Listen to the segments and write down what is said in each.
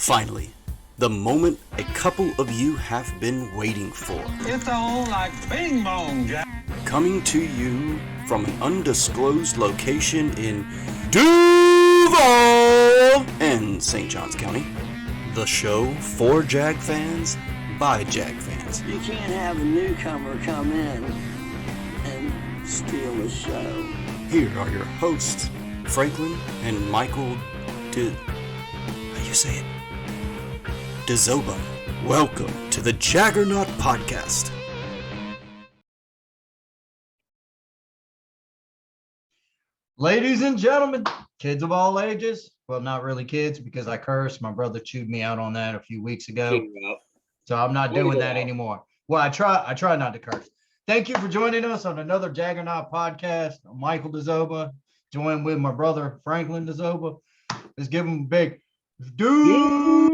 Finally, the moment a couple of you have been waiting for. It's all like bing bong, Jack. Coming to you from an undisclosed location in Duval and St. Johns County. The show for Jag fans by Jag fans. You can't have a newcomer come in and steal the show. Here are your hosts, Franklin and Michael how you say it? DeZoba. Welcome to the Jaggernaut Podcast. Ladies and gentlemen, kids of all ages. Well, not really kids because I cursed. My brother chewed me out on that a few weeks ago. So I'm not doing that anymore. Well, I try not to curse. Thank you for joining us on another Jaggernaut Podcast. I'm Michael DeZoba, joined with my brother Franklin DeZoba. Let's give him a big Duval.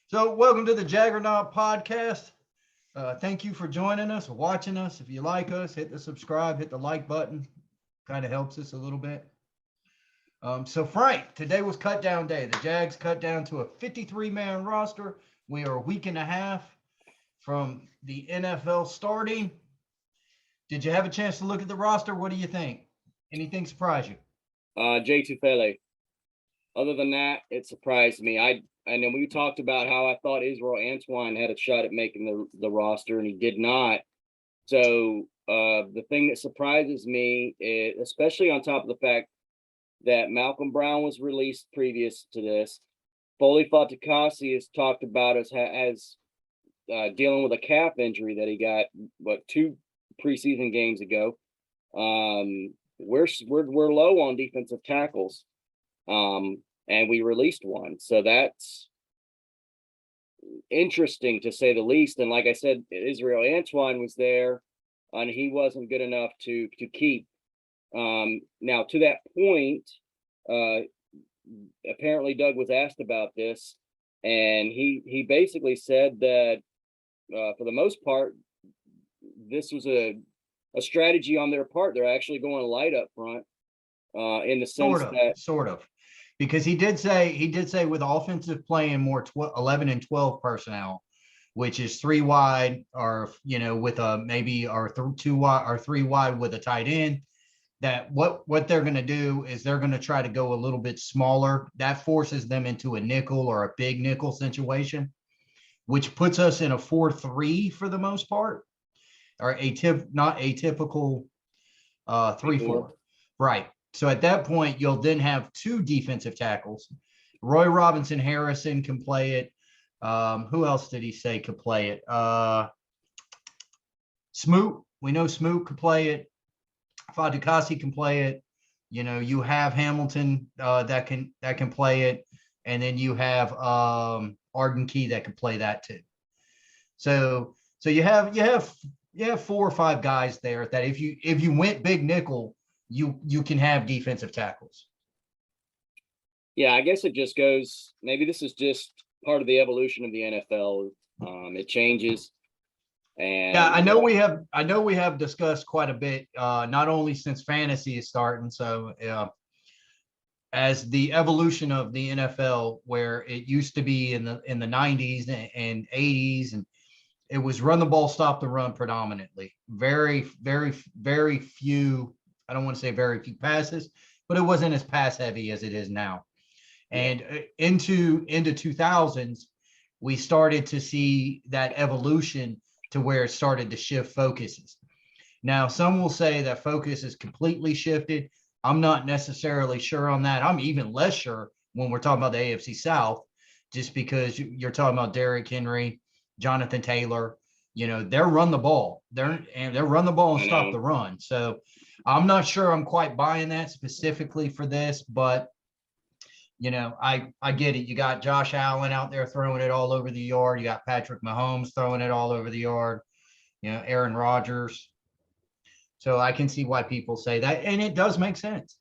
So welcome to the Jaggernaut Podcast. Thank you for joining us or watching us. If you like us, hit the subscribe, hit the like button. Kind of helps us a little bit. So Frank, today was cut down day. The Jags cut down to a 53-man roster. We are a week and a half from the NFL starting. Did you have a chance to look at the roster? What do you think? Anything surprise you? Jay Tufele. Other than that, it surprised me. And then we talked about how I thought Israel Antoine had a shot at making the roster, and he did not. So the thing that surprises me, especially on top of the fact that Malcolm Brown was released previous to this, Foley Fatukasi is talked about as dealing with a calf injury that he got, 2 preseason games ago. We're low on defensive tackles, and we released one, so that's interesting to say the least. And like I said, Israel Antoine was there, and he wasn't good enough to keep. Now to that point, apparently Doug was asked about this, and he basically said that for the most part, this was a strategy on their part. They're actually going light up front, in the sense sort of, because he did say with offensive playing more 11 and 12 personnel, which is 3 wide, or with maybe 2 wide or 3 wide with a tight end. That what they're going to do is they're going to try to go a little bit smaller. That forces them into a nickel or a big nickel situation, which puts us in a 4-3 for the most part, or not atypical 3-4. Right. So at that point, you'll then have 2 defensive tackles. Roy Robinson Harrison can play it. Who else did he say could play it? Smoot. We know Smoot could play it. Fatukasi can play it. You have Hamilton that can play it, and then you have Arden Key that can play that too. So you have 4 or 5 guys there that if you went big nickel, you can have defensive tackles. Yeah, I guess it just goes, maybe this is just part of the evolution of the NFL. It changes. And yeah, I know we have discussed quite a bit, not only since fantasy is starting. So as the evolution of the NFL, where it used to be in the 90s and 80s, and it was run the ball, stop the run predominantly. Very, very, very few. I don't want to say very few passes, but it wasn't as pass heavy as it is now. And into 2000s, we started to see that evolution to where it started to shift focuses. Now, some will say that focus is completely shifted. I'm not necessarily sure on that. I'm even less sure when we're talking about the AFC South, just because you're talking about Derrick Henry, Jonathan Taylor. They're run the ball. They're run the ball and stop the run. So I'm not sure I'm quite buying that specifically for this, but I get it. You got Josh Allen out there throwing it all over the yard. You got Patrick Mahomes throwing it all over the yard. Aaron Rodgers. So I can see why people say that, and it does make sense.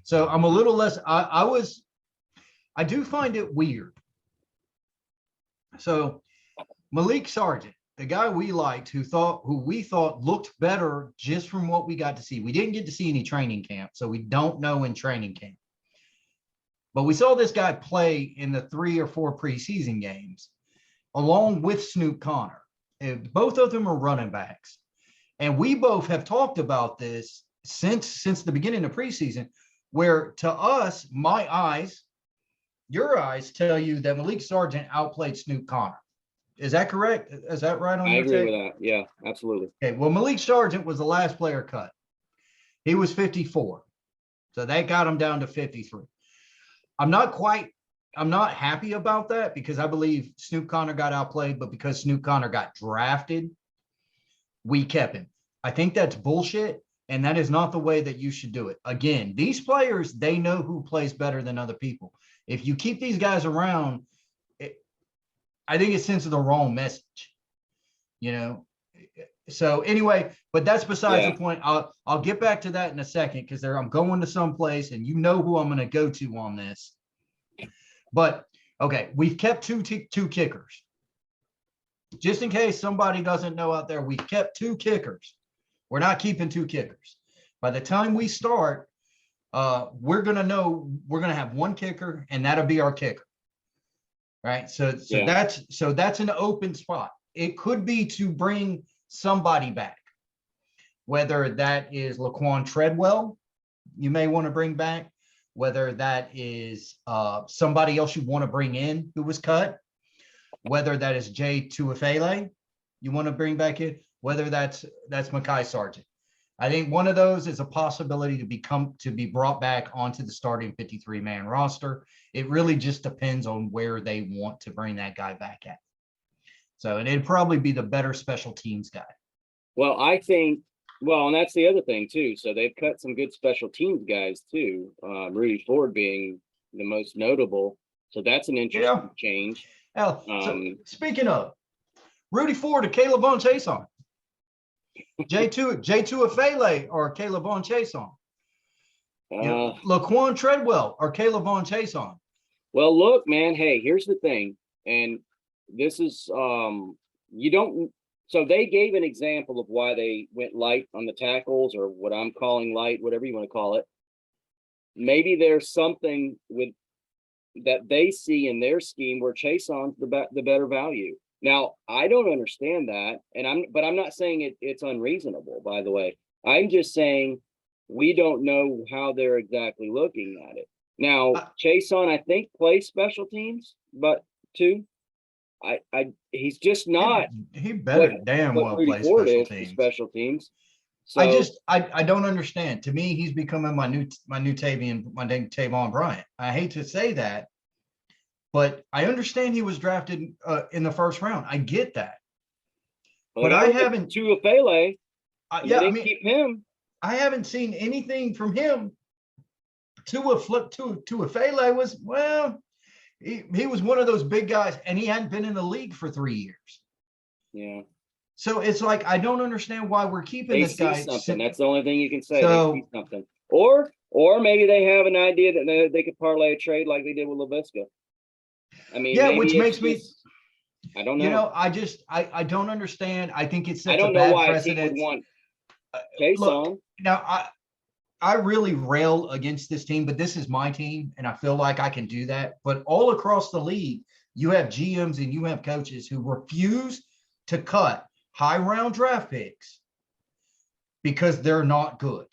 So I'm a little less. I do find it weird. So Malik Sargent, the guy we liked, who we thought looked better just from what we got to see. We didn't get to see any training camp, so we don't know in training camp. But we saw this guy play in the 3 or 4 preseason games along with Snoop Connor. And both of them are running backs. And we both have talked about this since the beginning of preseason, where to us, my eyes, your eyes tell you that Malik Sargent outplayed Snoop Connor. Is that correct? Is that right on I your agree take? with that. Yeah, absolutely. Okay, well, Malik Sargent was the last player cut. He was 54. So that got him down to 53. I'm not happy about that because I believe Snoop Connor got outplayed, but because Snoop Connor got drafted, we kept him. I think that's bullshit, and that is not the way that you should do it. Again, these players, they know who plays better than other people. If you keep these guys around, I think it sends the wrong message, you know? So anyway, but that's besides the point. I'll get back to that in a second because I'm going to someplace and you know who I'm going to go to on this. But okay, we've kept two kickers. Just in case somebody doesn't know out there, we've kept 2 kickers. We're not keeping 2 kickers. By the time we start, we're going to know we're going to have 1 kicker and that'll be our kicker. Right. So that's an open spot. It could be to bring somebody back, whether that is Laquan Treadwell, you may want to bring back, whether that is somebody else you want to bring in who was cut, whether that is Jay Tuafele you want to bring back in, whether that's Mekhi Sargent. I think one of those is a possibility to be brought back onto the starting 53-man roster. It really just depends on where they want to bring that guy back at. So, and it'd probably be the better special teams guy. Well, I think, and that's the other thing too. So they've cut some good special teams guys too. Rudy Ford being the most notable. So that's an interesting change. Hell, so speaking of Rudy Ford or Caleb Von Chason, J2 Afele or Caleb Von Chason, Laquan Treadwell or Caleb Von Chason. Well, look, man. Hey, here's the thing, and this is you don't. So they gave an example of why they went light on the tackles, or what I'm calling light, whatever you want to call it. Maybe there's something with that they see in their scheme where Chason's the better value. Now, I don't understand that, but I'm not saying it's unreasonable, by the way. I'm just saying we don't know how they're exactly looking at it. Now, Chason, I think, plays special teams, but too. He's just not. He better damn well play special teams. So I don't understand. To me, he's becoming my new Tavon Bryant. I hate to say that, but I understand he was drafted in the first round. I get that, but I haven't Tuafele. Keep him. I haven't seen anything from him. Tuafele was He was one of those big guys, and he hadn't been in the league for 3 years. Yeah. So it's like I don't understand why we're keeping this guy. Something. That's the only thing you can say. So, they see something, or maybe they have an idea that they could parlay a trade like they did with LaVisca. I mean, which makes me. I don't know. You know, I don't understand. I think it sets I don't a bad know why precedent. Would want Look, now I really rail against this team, but this is my team, and I feel like I can do that. But all across the league, you have GMs and you have coaches who refuse to cut high round draft picks because they're not good,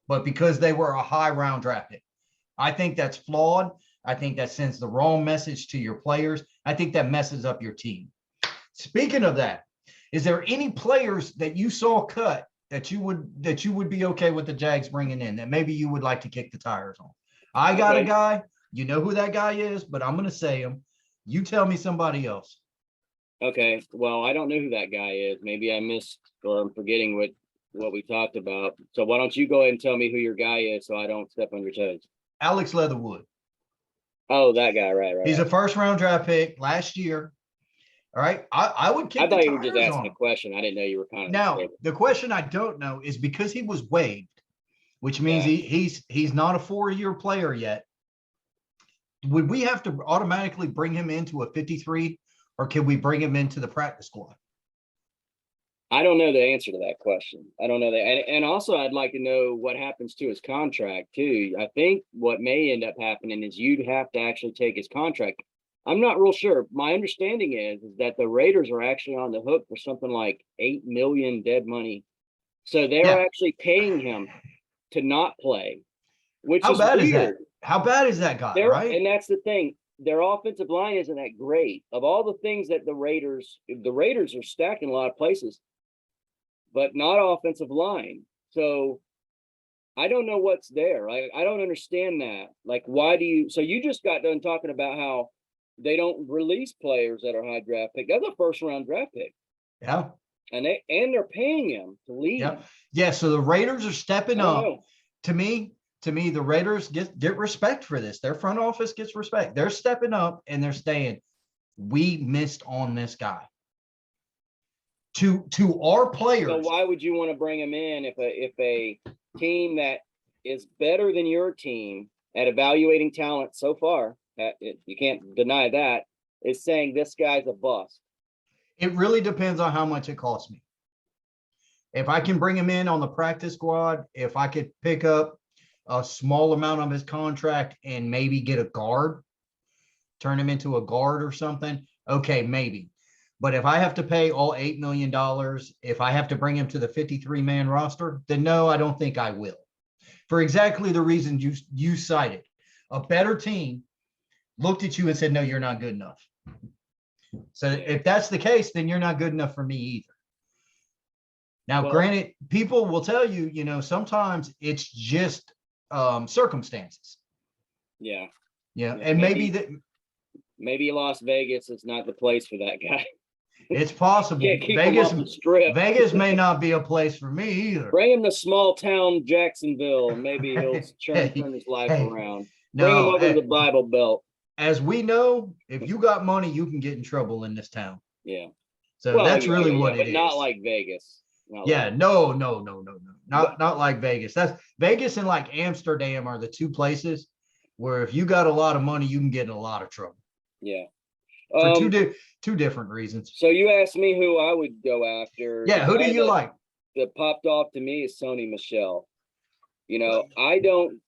but because they were a high round draft pick. I think that's flawed. I think that sends the wrong message to your players. I think that messes up your team. Speaking of that, is there any players that you saw cut that you would be okay with the Jags bringing in that maybe you would like to kick the tires on? I got a guy, you know who that guy is, but I'm going to say him. You tell me somebody else. Okay. Well, I don't know who that guy is. Maybe I missed or I'm forgetting what we talked about. So why don't you go ahead and tell me who your guy is so I don't step on your toes? Alex Leatherwood. Oh, that guy. Right. He's a first round draft pick last year. All right. I would kick the tires on him. I thought you were just asking a question. I didn't know you were kind of. Now, the question I don't know is because he was waived, which means he's not a 4-year player yet. Would we have to automatically bring him into a 53, or can we bring him into the practice squad? I don't know the answer to that question. I don't know that. And also, I'd like to know what happens to his contract, too. I think what may end up happening is you'd have to actually take his contract. I'm not real sure. My understanding is that the Raiders are actually on the hook for something like 8 million dead money. So they're Yeah. actually paying him to not play, which How is bad is that? weird. How bad is that guy, They're, right? and that's the thing. Their offensive line isn't that great. Of all the things that the Raiders are stacked in a lot of places, but not offensive line. So I don't know what's there. I don't understand that. Like, why do you? So you just got done talking about how they don't release players that are high draft pick. That's a first round draft pick, Yeah. and they're paying him to leave. Yeah. Yeah. So the Raiders are stepping I don't up. know. To me, the Raiders get respect for this. Their front office gets respect. They're stepping up and they're saying, we missed on this guy. To our players. So why would you want to bring him in if a team that is better than your team at evaluating talent so far, you can't deny that, is saying this guy's a bust? It really depends on how much it costs me. If I can bring him in on the practice squad, if I could pick up a small amount of his contract and maybe get a guard, turn him into a guard or something, okay, maybe. But if I have to pay all $8 million, if I have to bring him to the 53-man roster, then no, I don't think I will. For exactly the reason you cited. A better team looked at you and said, no, you're not good enough. So if that's the case, then you're not good enough for me either. Now, Well, granted, people will tell you, sometimes it's just circumstances. Yeah. Yeah. And maybe Maybe Las Vegas is not the place for that guy. it's possible. Can't keep him off the strip. Vegas may not be a place for me either. Bring him to small town Jacksonville, and maybe he'll turn his life around. Bring him over to the Bible Belt. As we know, if you got money, you can get in trouble in this town. Yeah. So that's really what it is. Not like Vegas. No. Not like Vegas. That's Vegas and like Amsterdam are the two places where if you got a lot of money, you can get in a lot of trouble. Yeah. For two different reasons. So you asked me who I would go after. Yeah, who do you like? That popped off to me is Sony Michel. I do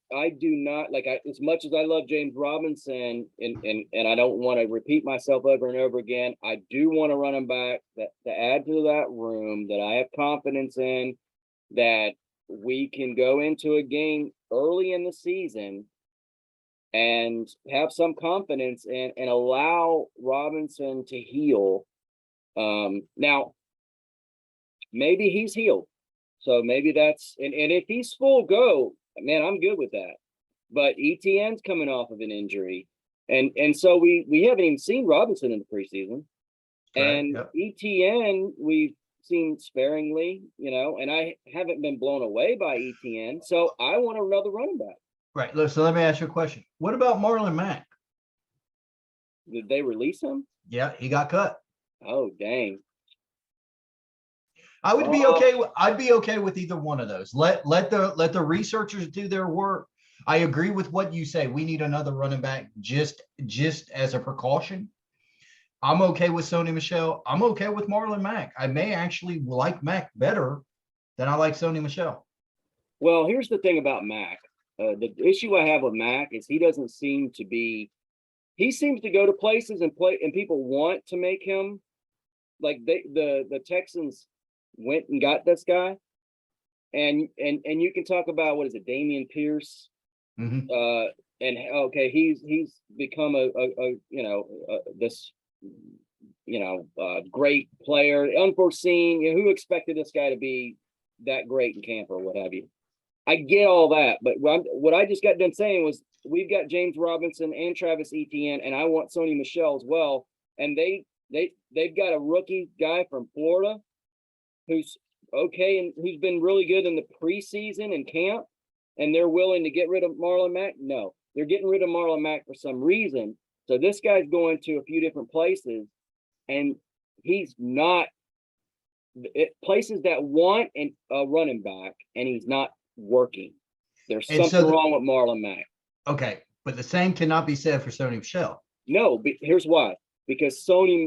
not like, as much as I love James Robinson, and I don't want to repeat myself over and over again. I do want to run him back to add to that room that I have confidence in, that we can go into a game early in the season and have some confidence and allow Robinson to heal. Now, maybe he's healed. So maybe that's, and if he's full go, man, I'm good with that. But ETN's coming off of an injury. And so we haven't even seen Robinson in the preseason. And ETN, we've seen sparingly, and I haven't been blown away by ETN. So I want another running back. Right. So let me ask you a question. What about Marlon Mack? Did they release him? Yeah, he got cut. Oh, dang. I would be okay. I'd be okay with either one of those. Let the researchers do their work. I agree with what you say. We need another running back just as a precaution. I'm okay with Sony Michel. I'm okay with Marlon Mack. I may actually like Mack better than I like Sony Michel. Well, here's the thing about Mack. The issue I have with Mack is he seems to go to places and play, and people want to make him like the Texans went and got this guy, and you can talk about, what is it, Damian Pierce, mm-hmm. And okay, he's become this great player, unforeseen. Who expected this guy to be that great in camp or what have you? I get all that, but what I just got done saying was we've got James Robinson and Travis Etienne, and I want Sony Michel as well, and they've got a rookie guy from Florida who's okay and who's been really good in the preseason and camp, and they're willing to get rid of Marlon Mack? No, they're getting rid of Marlon Mack for some reason. So this guy's going to a few different places, and he's not places that want a running back, and he's not working. There's something wrong with Marlon Mack. Okay, but the same cannot be said for Sony Michel. No, but here's why. Because there's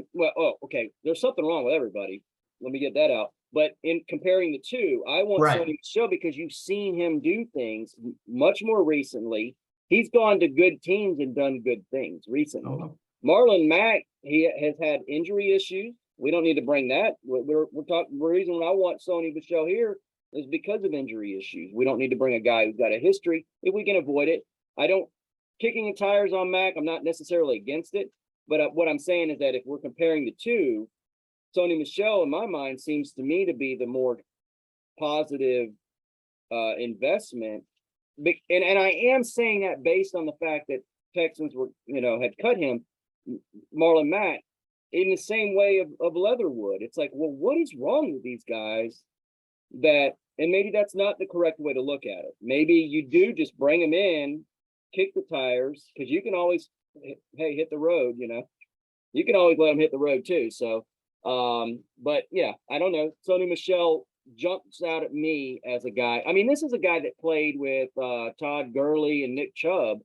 something wrong with everybody. Let me get that out. But in comparing the two, I want Right. Sony Michel because you've seen him do things much more recently. He's gone to good teams and done good things recently. Marlon Mack, he has had injury issues. We don't need to bring that. We're talking. The reason I want Sony Michel here is because of injury issues. We don't need to bring a guy who's got a history if we can avoid it. I don't kicking the tires on Mack. I'm not necessarily against it, but what I'm saying is that if we're comparing the two, Sony Michel, in my mind, seems to me to be the more positive investment. And I am saying that based on the fact that Texans were, had cut him, Marlon Mack, in the same way of Leatherwood. It's like, well, what is wrong with these guys and maybe that's not the correct way to look at it. Maybe you do just bring them in, kick the tires, because you can always, hey, hit the road, you can always let them hit the road too. So, but yeah, I don't know. Sony Michel jumps out at me as a guy. I mean, this is a guy that played with Todd Gurley and Nick Chubb,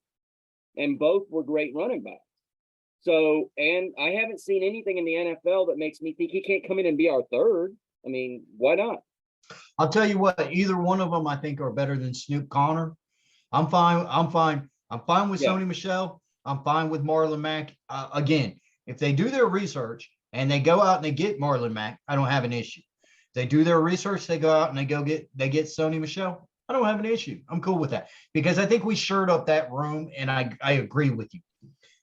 and both were great running backs. So, and I haven't seen anything in the NFL that makes me think he can't come in and be our third. I mean, why not? I'll tell you what, either one of them I think are better than Snoop Connor. I'm fine with Sony Michel. I'm fine with Marlon Mack. Again, if they do their research and they go out and they get Marlon Mack, I don't have an issue. If they do their research, they go out and they get Sony Michel, I don't have an issue. I'm cool with that because I think we shored up that room, and I agree with you.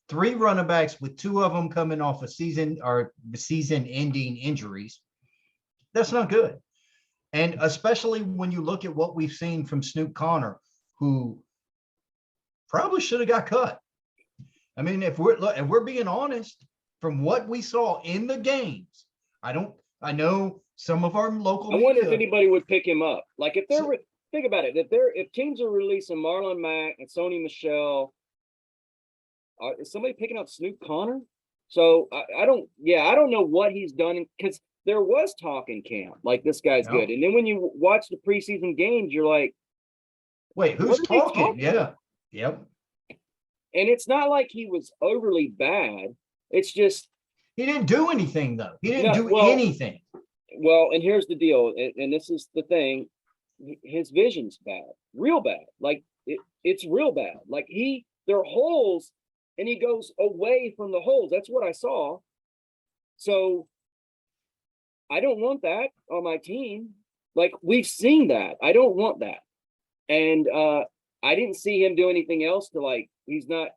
3 running backs with 2 of them coming off a season-ending injuries. That's not good. And especially when you look at what we've seen from Snoop Connor, who probably should have got cut. I mean, if we're being honest, from what we saw in the games, I know some of our local. I wonder if anybody would pick him up. Like if they're think about it, if teams are releasing Marlon Mack and Sony Michel, is somebody picking up Snoop Connor? So I don't know what he's done, because there was talk in camp like this guy's good, and then when you watch the preseason games, you're like, wait, who's talking? Yeah, yep. And it's not like he was overly bad. It's just he didn't do anything though. He didn't do anything. Well, and here's the deal, and this is the thing: his vision's bad, real bad. Like it's real bad. Like there are holes, and he goes away from the holes. That's what I saw. So I don't want that on my team. Like we've seen that. I don't want that. And I didn't see him do anything else he's not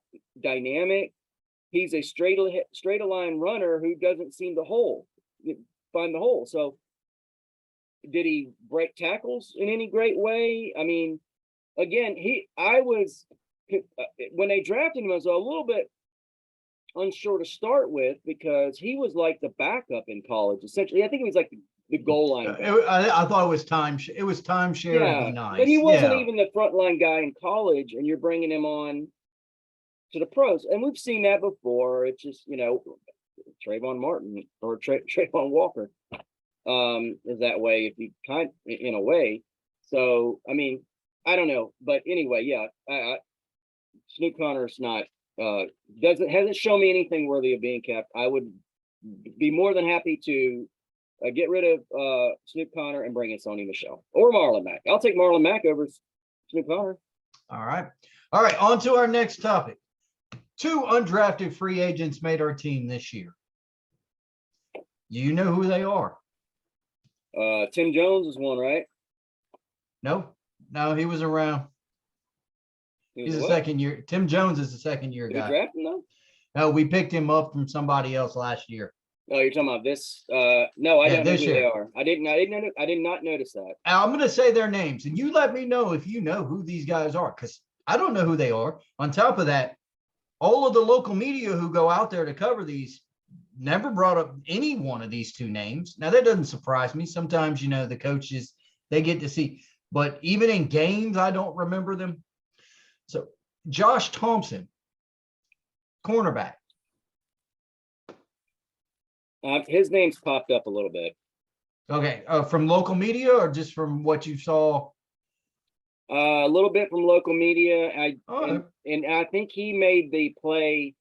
dynamic. He's a straight line runner who doesn't seem to find the hole. So did he break tackles in any great way? I mean, again, when they drafted him, I was a little bit unsure to start with because he was like the backup in college. Essentially, I think he was like the goal line guy. I thought it was timeshare. It was timeshare. Yeah, nice. But he wasn't even the frontline guy in college, and you're bringing him on to the pros. And we've seen that before. It's just, Trayvon Martin or Trayvon Walker is that way, if you in a way. So, I mean, I don't know. But anyway, yeah, Snoop Connor's not hasn't shown me anything worthy of being kept. I would be more than happy to get rid of Snoop Connor and bring in Sony Michel or Marlon Mack. I'll take Marlon Mack over Snoop Connor. All right. On to our next topic. 2 undrafted free agents made our team this year. You know who they are? Tim Jones is one, right? No, he was around. He's a second year. Tim Jones is a second-year guy. Did we draft him though? No, we picked him up from somebody else last year. Oh, you're talking about this? No, I don't know who they are. I did not notice that. I'm going to say their names, and you let me know if you know who these guys are, because I don't know who they are. On top of that, all of the local media who go out there to cover these never brought up any one of these 2 names. Now, that doesn't surprise me. Sometimes, the coaches, they get to see. But even in games, I don't remember them. So, Josh Thompson, cornerback. His name's popped up a little bit. Okay, from local media or just from what you saw? A little bit from local media. And I think he made the play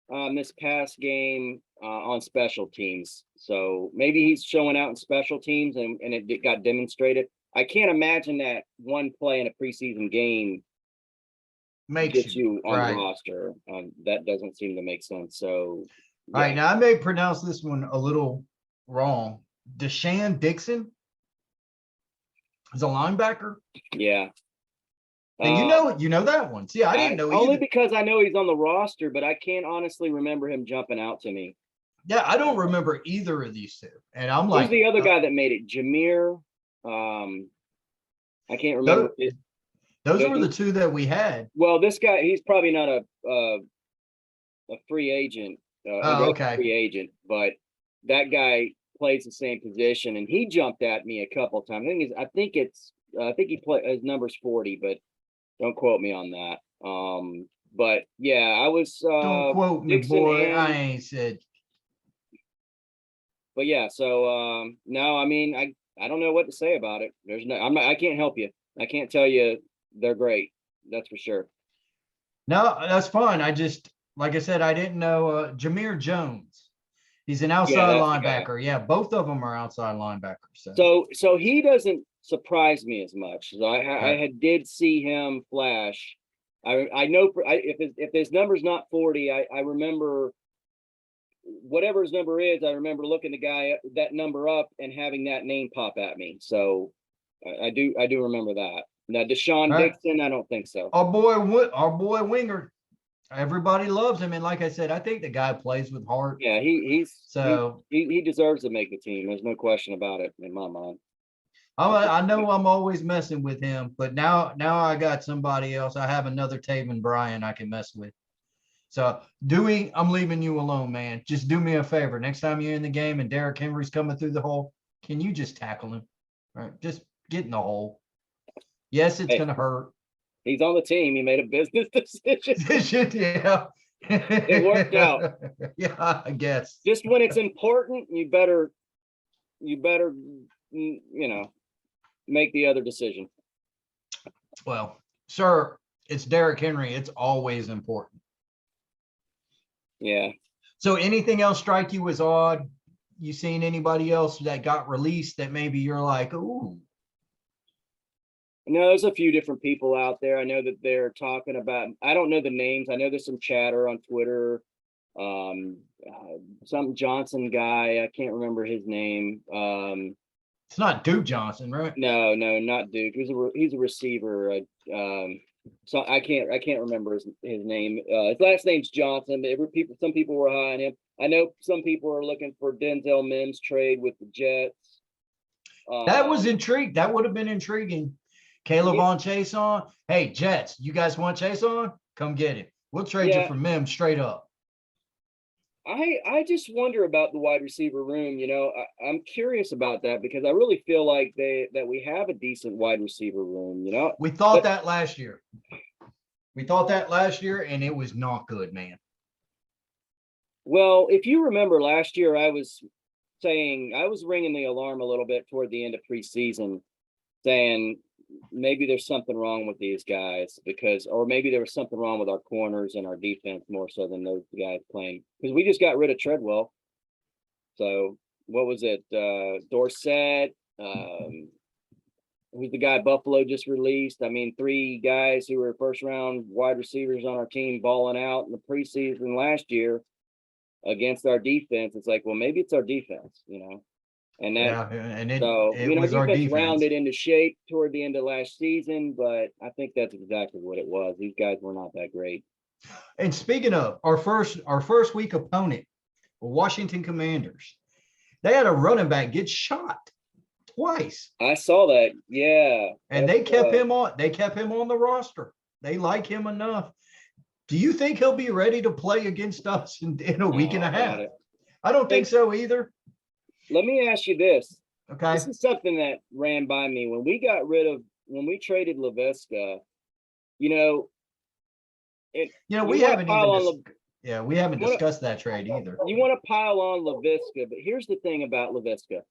this past game on special teams. So maybe he's showing out in special teams and it got demonstrated. I can't imagine that one play in a preseason game gets you on the roster. That doesn't seem to make sense. So, All right, now I may pronounce this one a little wrong. Deshaun Dixon is a linebacker. Yeah. And you know that one. See, I didn't know only either. because I know he's on the roster, but I can't honestly remember him jumping out to me. Yeah, I don't remember either of these two. And I'm like, who's the other guy that made it? Jameer. I can't remember. Those were the two that we had. Well, this guy, he's probably not a free agent. Okay. Free agent, but that guy plays the same position, and he jumped at me a couple of times. I think he played his number's 40, but don't quote me on that. But yeah, I was. Don't quote me, Dixon boy. I ain't said. But yeah, so no, I mean, I don't know what to say about it. I can't help you. I can't tell you they're great. That's for sure. No, that's fine. I just, like I said, I didn't know Jameer Jones. He's an outside linebacker. Yeah, both of them are outside linebackers. So he doesn't surprise me as much. So I did see him flash. I know if his number's not 40, I remember whatever his number is. I remember looking the guy that number up and having that name pop at me. So I do remember that. Now Deshaun Dixon, I don't think so. Our boy Winger, everybody loves him, and like I said, I think the guy plays with heart. Yeah, he deserves to make the team. There's no question about it in my mind. I know I'm always messing with him, but now I got somebody else. I have another Taven Bryan I can mess with. So I'm leaving you alone, man. Just do me a favor. Next time you're in the game and Derrick Henry's coming through the hole, can you just tackle him? All right, just get in the hole. Yes, it's gonna hurt. He's on the team. He made a business decision. Yeah. It worked out. Yeah, I guess. Just when it's important, you better, make the other decision. Well, sir, it's Derrick Henry. It's always important. Yeah. So anything else strike you as odd? You seen anybody else that got released that maybe you're like, ooh? No, there's a few different people out there. I know that they're talking about, I don't know the names. I know there's some chatter on Twitter. Some Johnson guy, I can't remember his name. It's not Duke Johnson, right? No, not Duke. He's a receiver. So I can't remember his name. His last name's Johnson. But some people were high on him. I know some people are looking for Denzel Mims trade with the Jets. That was intrigued. That would have been intriguing. Caleb on Chase on. Hey, Jets, you guys want Chase on? Come get him. We'll trade you for Mims straight up. I just wonder about the wide receiver room. I'm curious about that because I really feel like that we have a decent wide receiver room. We thought that last year. And it was not good, man. Well, if you remember last year, I was ringing the alarm a little bit toward the end of preseason, saying maybe there's something wrong with these guys or maybe there was something wrong with our corners and our defense more so than those guys playing, because we just got rid of Treadwell. So what was it? Dorsett, who's the guy Buffalo just released? I mean, 3 guys who were first round wide receivers on our team balling out in the preseason last year against our defense. It's like, well, maybe it's our defense, And that, it was our defense rounded into shape toward the end of last season, but I think that's exactly what it was. These guys were not that great. And speaking of our first week opponent, Washington Commanders, they had a running back get shot twice. I saw that. Yeah. And they kept him on the roster. They like him enough. Do you think he'll be ready to play against us in a week and a half? I don't think so either. Let me ask you this. Okay. This is something that ran by me when we traded LaVisca, we haven't discussed that trade either. You want to pile on LaVisca, but here's the thing about LaVisca.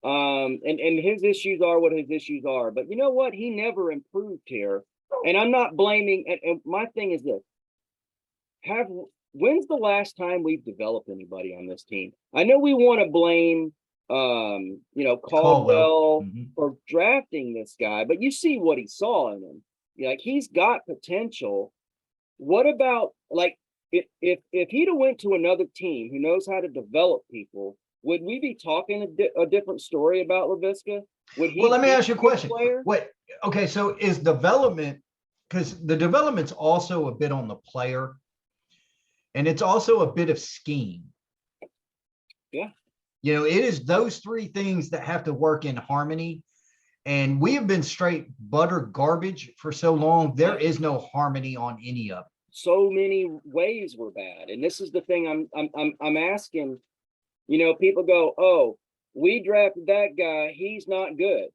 And his issues are what his issues are, but you know what? He never improved here. And I'm not blaming, and my thing is this. when's the last time we've developed anybody on this team? I know we want to blame, Caldwell Mhm. for drafting this guy, but you see what he saw in him. Like, he's got potential. What about, like, if he'd have went to another team who knows how to develop people, would we be talking a different story about LaVisca? Would he? Well, let me be ask you a good question. player? Okay, so is development, because the development's also a bit on the player, and it's also a bit of scheme. Yeah. It is those three things that have to work in harmony. And we have been straight butter garbage for so long. There is no harmony on any of it. So many ways were bad, and this is the thing I'm asking. People go, "Oh, we drafted that guy. He's not good."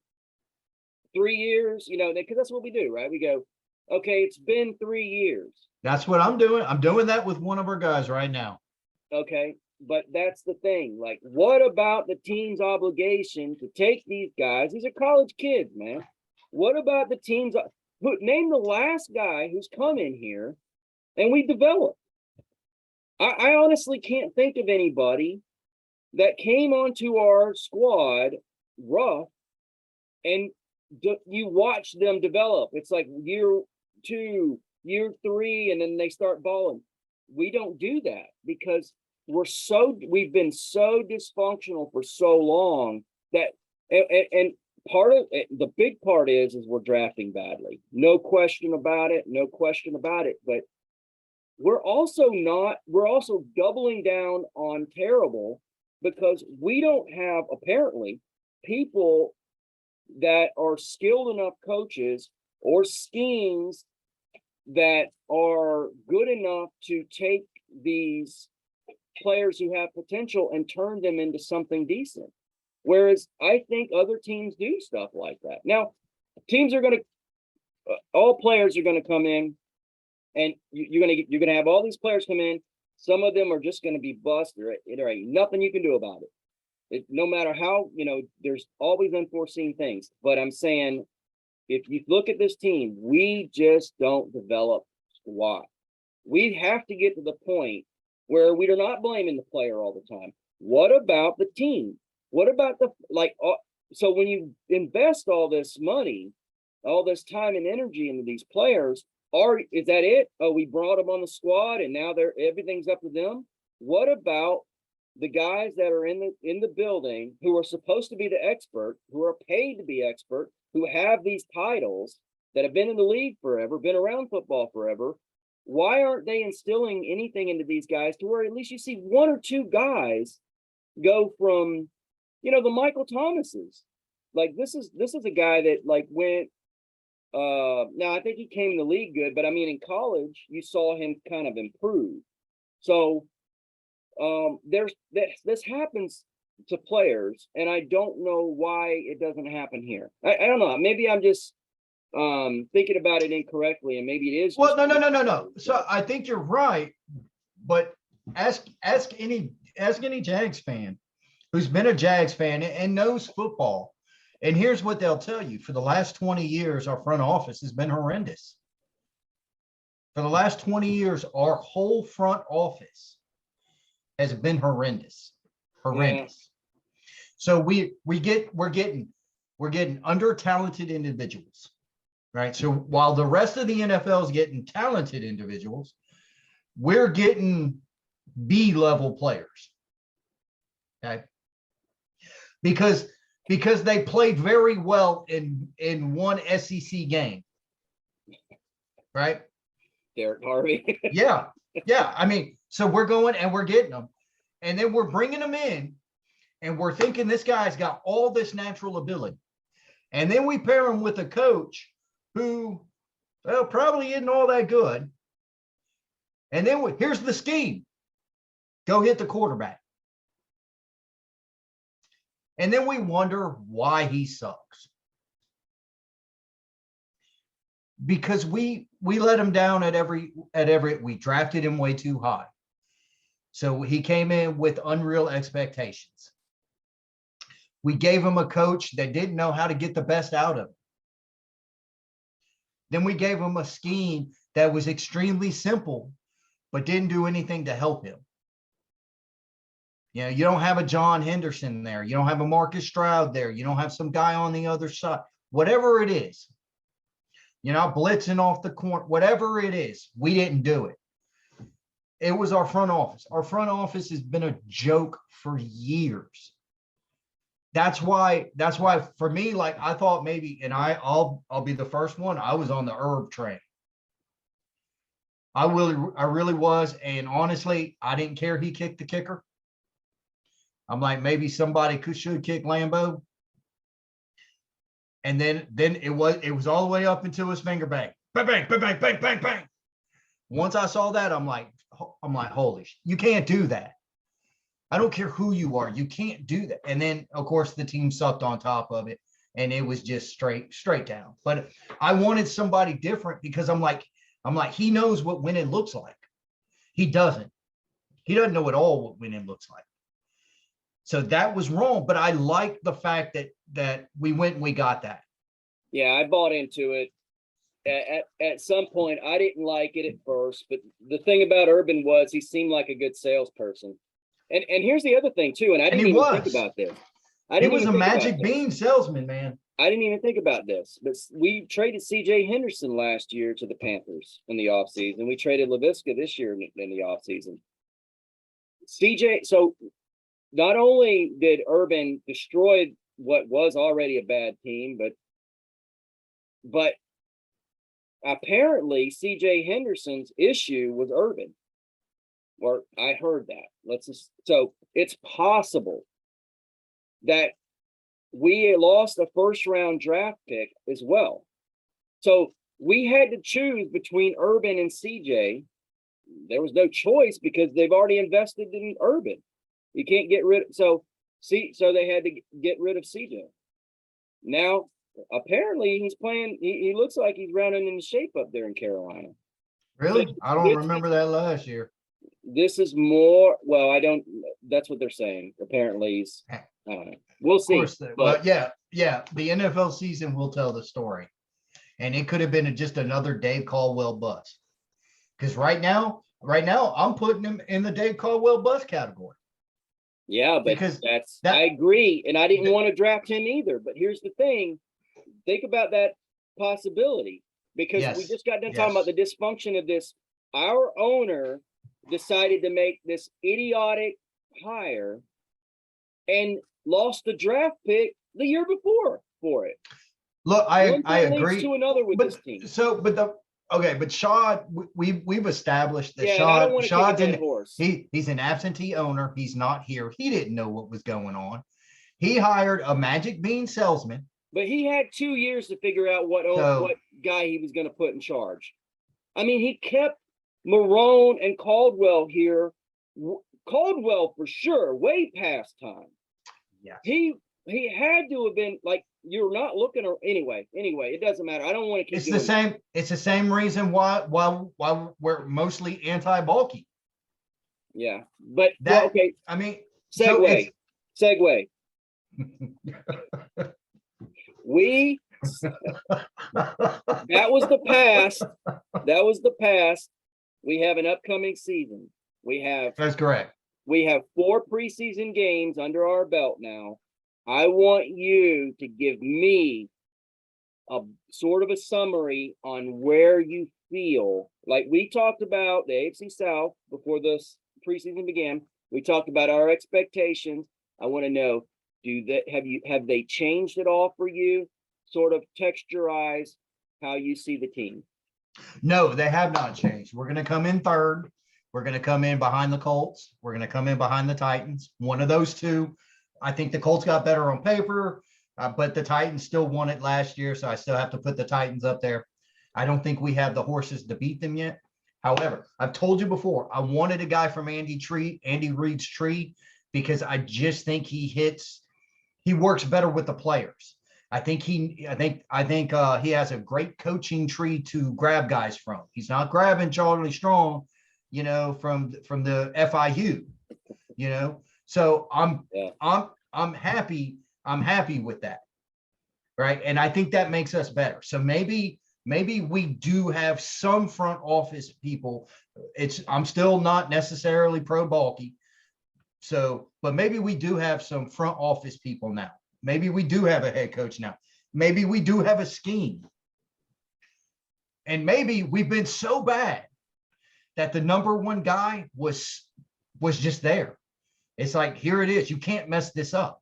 3 years, because that's what we do, right? We go, "Okay, it's been 3 years." That's what I'm doing. I'm doing that with one of our guys right now. Okay, but that's the thing. Like, what about the team's obligation to take these guys? These are college kids, man. What about the team's? Name the last guy who's come in here and we developed. I honestly can't think of anybody that came onto our squad rough and you watch them develop. It's like year 2, year 3, and then they start balling. We don't do that because we've been so dysfunctional for so long that, and part of it, the big part is we're drafting badly. No question about it. But we're also doubling down on terrible because we don't have, apparently, people that are skilled enough coaches or schemes that are good enough to take these players who have potential and turn them into something decent. Whereas I think other teams do stuff like that. Now, all players are going to come in, and you're going to have all these players come in. Some of them are just going to be bust. There ain't nothing you can do about it. No matter how, there's always unforeseen things. But I'm saying, if you look at this team, we just don't develop squad. We have to get to the point where we are not blaming the player all the time. What about the team? What about so when you invest all this money, all this time and energy into these players, is that it? Oh, we brought them on the squad and now everything's up to them. What about the guys that are in the building who are supposed to be the expert, who are paid to be expert, who have these titles, that have been in the league forever, been around football forever? Why aren't they instilling anything into these guys to where at least you see one or two guys go from, the Michael Thomases? Like, this is a guy that went. Now I think he came in the league good, but I mean, in college you saw him kind of improve. So this happens to players, and I don't know why it doesn't happen here. I don't know. Maybe I'm just thinking about it incorrectly, and maybe it is. Well, no. So I think you're right, but ask any Jags fan who's been a Jags fan and knows football. And here's what they'll tell you. For the last 20 years, our front office has been horrendous. For the last 20 years, our whole front office has been horrendous. Yeah. So we're getting under-talented individuals, right? So while the rest of the NFL is getting talented individuals, we're getting B-level players. Okay. Because they played very well in one SEC game, right? Derek Harvey. Yeah. I mean, so we're going and we're getting them, and then we're bringing them in, and we're thinking this guy's got all this natural ability, and then we pair him with a coach who, well, probably isn't all that good, and then here's the scheme: go hit the quarterback. And then we wonder why he sucks. Because we let him down at every we drafted him way too high. So he came in with unreal expectations. We gave him a coach that didn't know how to get the best out of him. Then we gave him a scheme that was extremely simple but didn't do anything to help him. You know, you don't have a John Henderson there. You don't have a Marcus Stroud there. You don't have some guy on the other side. Whatever it is, you're not blitzing off the corner. Whatever it is, we didn't do it. It was our front office. Our front office has been a joke for years. That's why for me, like I thought maybe, and I'll be the first one. I was on the Herb train. I really was. And honestly, I didn't care he kicked the kicker. I'm like, maybe somebody should kick Lambeau. And then it was all the way up until his finger bang. Bang, bang, bang, bang, bang, bang, bang. Once I saw that, I'm like, holy, you can't do that. I don't care who you are. You can't do that. And then, of course, the team sucked on top of it. And it was just straight down. But I wanted somebody different because I'm like, he knows what winning looks like. He doesn't. He doesn't know at all what winning looks like. So that was wrong. But I like the fact that we went and we got that. Yeah, I bought into it. At some point, I didn't like it at first, but the thing about Urban was he seemed like a good salesperson. And here's the other thing too, and I didn't even think about this. He was a magic bean salesman, man. I didn't even think about this, but we traded C.J. Henderson last year to the Panthers in the offseason. We traded LaVisca this year in the offseason. So not only did Urban destroy what was already a bad team, but apparently C.J. Henderson's issue was Urban. Or I heard that. So it's possible that we lost a first-round draft pick as well. So we had to choose between Urban and CJ. There was no choice because they've already invested in Urban. You can't get rid of so they had to get rid of CJ. Now, apparently he's playing, he looks like he's rounding into shape up there in Carolina. Really? I don't remember that last year. This is more, that's what they're saying. Apparently he's, I don't know. We'll see. But yeah, the NFL season will tell the story. And it could have been just another Dave Caldwell bust. Because right now, I'm putting him in the Dave Caldwell bust category. Yeah, but I agree. And I didn't want to draft him either. But here's the thing. Think about that possibility. Because we just got done talking about the dysfunction of this. Our owner decided to make this idiotic hire and lost the draft pick the year before for it. Look, I agree. To another with this team. But Shaw, we've established that Shaw's he's an absentee owner. He's not here. He didn't know what was going on. He hired a magic bean salesman. But he had 2 years to figure out what guy he was going to put in charge. I mean, he kept Marone and Caldwell here. Caldwell for sure, way past time. Yeah. He had to have been like, you're not looking or anyway, it doesn't matter. I don't want to keep it's the same reason why we're mostly anti-bulky. Yeah. But okay. I mean, segue. That was the past. We have an upcoming season. That's correct. We have 4 preseason games under our belt now. I want you to give me a sort of a summary on where you feel. Like we talked about the AFC South before this preseason began. We talked about our expectations. I want to know, have they changed at all for you? Sort of texturize how you see the team. No, they have not changed. We're going to come in third. We're going to come in behind the Colts. We're going to come in behind the Titans. One of those two. I think the Colts got better on paper, but the Titans still won it last year, so I still have to put the Titans up there. I don't think we have the horses to beat them yet. However, I've told you before, I wanted a guy from Andy Reid's tree, because I just think he works better with the players. I think he has a great coaching tree to grab guys from. He's not grabbing Charlie Strong, from the FIU, So I'm happy with that. Right. And I think that makes us better. So maybe maybe we do have some front office people. I'm still not necessarily pro Balky. So, but maybe we do have some front office people now. Maybe we do have a head coach now. Maybe we do have a scheme. And maybe we've been so bad that the number one guy was just there. It's like, here it is. You can't mess this up.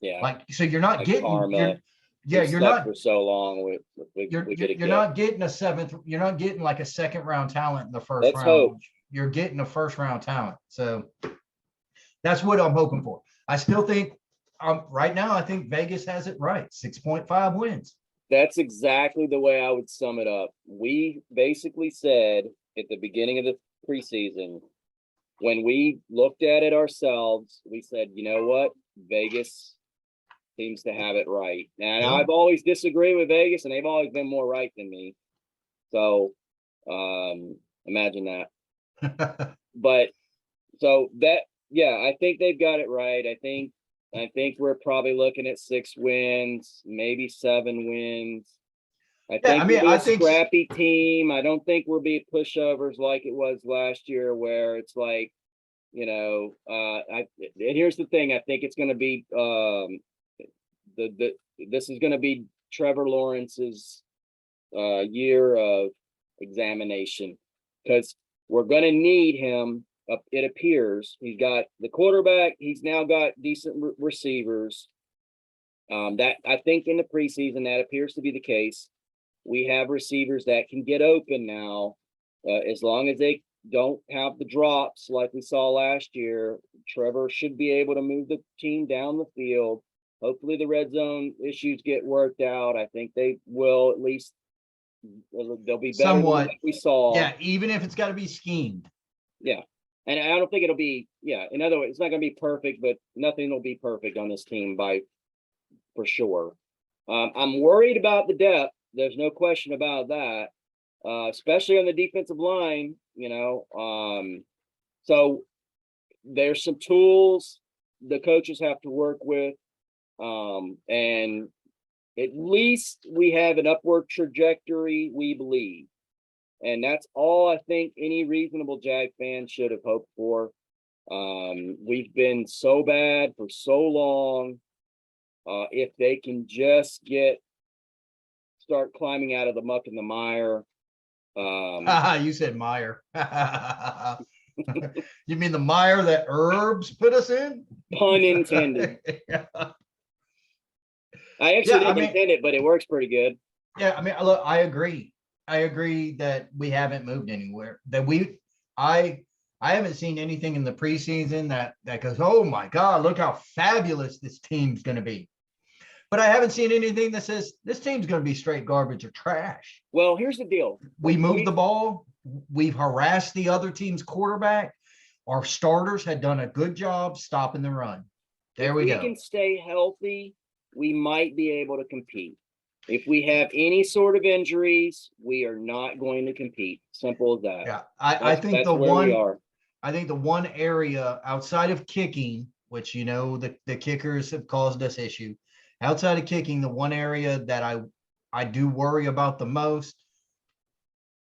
Yeah. Like, so you're not Like getting, karma. you're not for so long. you're not getting a seventh, you're not getting like a second round talent in the first Let's round. hope. You're getting a first round talent. So that's what I'm hoping for. I still think right now, I think Vegas has it right. 6.5 wins. That's exactly the way I would sum it up. We basically said at the beginning of the preseason, when we looked at it ourselves, we said, you know what? Vegas seems to have it right. And Yeah. I've always disagreed with Vegas, and they've always been more right than me. So imagine that. But so that, yeah, I think they've got it right. I think we're probably looking at 6 wins, maybe 7 wins. I think we'll be a scrappy team. I don't think we'll be pushovers like it was last year, where it's like, you know, and here's the thing. I think it's going to be this is going to be Trevor Lawrence's year of examination, because we're going to need him. It appears he's got the quarterback. He's now got decent receivers. That I think in the preseason that appears to be the case. We have receivers that can get open now, as long as they don't have the drops like we saw last year. Trevor should be able to move the team down the field. Hopefully the red zone issues get worked out. I think they will, at least they'll be better than what we saw. Yeah, even if it's got to be schemed. Yeah. And I don't think it'll be, in other words, it's not going to be perfect, but nothing will be perfect on this team for sure. I'm worried about the depth. There's no question about that, especially on the defensive line, so there's some tools the coaches have to work with. And at least we have an upward trajectory, we believe. And that's all I think any reasonable Jag fan should have hoped for. We've been so bad for so long. If they can just start climbing out of the muck and the mire. You said mire. You mean the mire that herbs put us in? Pun intended. Yeah. I actually didn't intend it, but it works pretty good. Yeah, I mean, look, I agree. I agree that we haven't moved anywhere. I haven't seen anything in the preseason that goes, oh my God, look how fabulous this team's going to be. But I haven't seen anything that says this team's going to be straight garbage or trash. Well, here's the deal. We moved the ball. We've harassed the other team's quarterback. Our starters had done a good job stopping the run. There we go. If we can stay healthy, we might be able to compete. If we have any sort of injuries, we are not going to compete. Simple as that. Yeah, I think the one area outside of kicking, which the kickers have caused us issue. Outside of kicking, the one area that I do worry about the most,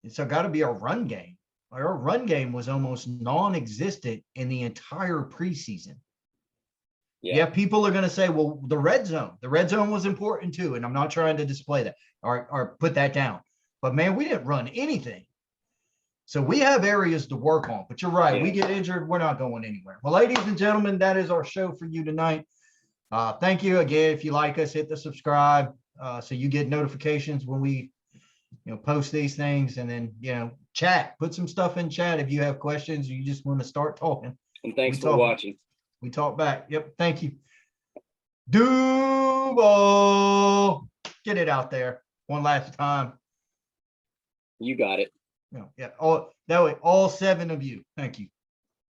it's got to be our run game. Our run game was almost non-existent in the entire preseason. Yeah, people are going to say, well, the red zone was important too. And I'm not trying to display that or put that down. But man, we didn't run anything. So we have areas to work on. But you're right. Yeah. We get injured, we're not going anywhere. Well, ladies and gentlemen, that is our show for you tonight. Thank you again. If you like us, hit the subscribe so you get notifications when we post these things, and then chat, put some stuff in chat if you have questions or you just want to start talking. And thanks for watching. We talk back. Yep. Thank you. Duval. Get it out there one last time. You got it. Yeah. That way, all 7 of you. Thank you.